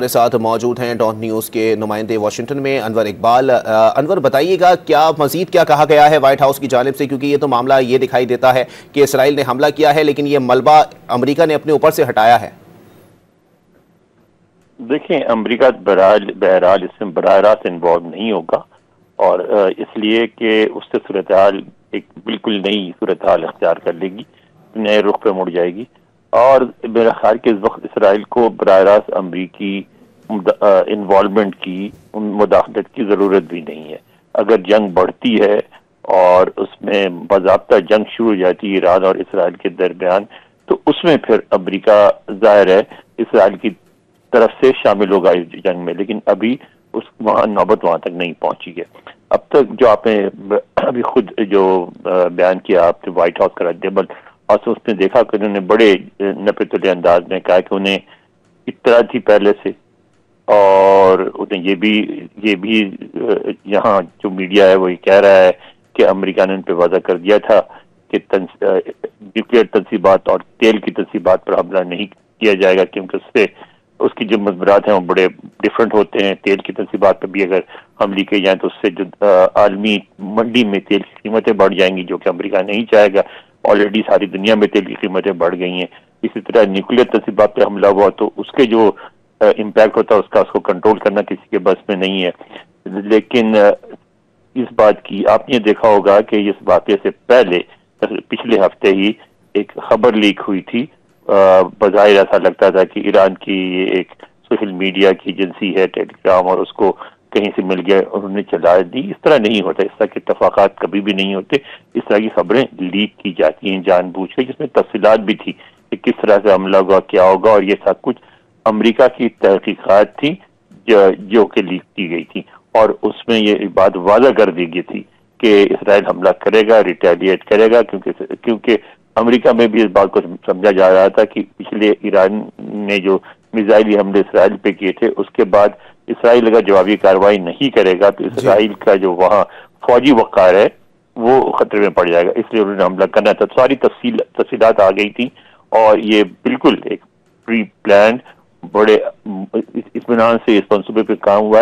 ہمارے ساتھ موجود ہیں ڈان نیوز کے نمائندے واشنگٹن میں انور اقبال۔ انور بتائیے گا کیا مزید کیا کہا گیا ہے وائٹ ہاؤس کی جانب سے، کیونکہ یہ تو معاملہ یہ دکھائی دیتا ہے کہ اسرائیل نے حملہ کیا ہے لیکن یہ ملبہ امریکہ نے اپنے اوپر سے ہٹایا ہے۔ دیکھیں، امریکہ بہرحال اس میں براہ راست انوالو نہیں ہوگا، اور اس لیے کہ اس سے صورتحال ایک بالکل نئی صورتحال اختیار کر لے گی، نئے رخ پہ مڑ جائے گی، اور میرا خیال کہ اس وقت اسرائیل کو براہ راست امریکی انوالومنٹ کی، مداخلت کی ضرورت بھی نہیں ہے۔ اگر جنگ بڑھتی ہے اور اس میں باضابطہ جنگ شروع ہو جاتی ہے ایران اور اسرائیل کے درمیان، تو اس میں پھر امریکہ ظاہر ہے اسرائیل کی طرف سے شامل ہوگا اس جنگ میں، لیکن ابھی نوبت وہاں تک نہیں پہنچی ہے۔ اب تک جو آپ نے ابھی خود جو بیان کیا آپ نے وائٹ ہاؤس کا رد عمل، اور اس نے دیکھا کہ انہوں نے بڑے نپے تلے انداز میں کہا کہ انہیں اطلاع تھی پہلے سے، اور انہیں یہ بھی یہاں جو میڈیا ہے وہ یہ کہہ رہا ہے کہ امریکہ نے ان پہ وعدہ کر دیا تھا کہ نیوکلیئر تنصیبات اور تیل کی تنصیبات پر حملہ نہیں کیا جائے گا، کیونکہ اس کی جو مضمرات ہیں وہ بڑے ڈفرینٹ ہوتے ہیں۔ تیل کی تنصیبات پہ بھی اگر حملے کی جائیں تو اس سے جو عالمی منڈی میں تیل کی قیمتیں بڑھ جائیں گی، جو کہ امریکہ نہیں چاہے گا۔ آلریڈی ساری دنیا میں تیل کی قیمتیں بڑھ گئی ہیں۔ اسی طرح نیوکلیئر تنصیبات پہ حملہ ہوا تو اس کے جو امپیکٹ ہوتا ہے اس کو کنٹرول کرنا کسی کے بس میں نہیں ہے۔ لیکن اس بات کی آپ نے دیکھا ہوگا کہ اس واقعے سے پہلے پچھلے ہفتے ہی ایک خبر لیک ہوئی تھی، بظاہر ایسا لگتا تھا کہ ایران کی ایک سوشل میڈیا کی ایجنسی ہے ٹیلی گرام، اور اس کو کہیں سے مل گیا انہوں نے چلا دی۔ اس طرح نہیں ہوتا، اس طرح کے اتفاقات کبھی بھی نہیں ہوتے۔ اس طرح کی خبریں لیک کی جاتی ہیں جان بوجھ کے، جس میں تفصیلات بھی تھی کہ کس طرح سے حملہ ہوگا، کیا ہوگا، اور یہ سب کچھ امریکہ کی تحقیقات تھی جو کہ لیک کی گئی تھی، اور اس میں یہ بات واضح کر دی گئی تھی کہ اسرائیل حملہ کرے گا، ریٹیلیٹ کرے گا، کیونکہ امریکہ میں بھی اس بات کو سمجھا جا رہا تھا کہ پچھلے ایران نے جو میزائلی حملے اسرائیل پہ کیے تھے، اس کے بعد اسرائیل اگر جوابی کارروائی نہیں کرے گا تو اسرائیل کا جو وہاں فوجی وقار ہے وہ خطرے میں پڑ جائے گا، اس لیے انہوں نے حملہ کرنا تھا۔ ساری تفصیلات آ گئی تھیں، اور یہ بالکل ایک پری پلانڈ بڑے اطمینان سے اس منصوبے پہ کام ہوا ہے،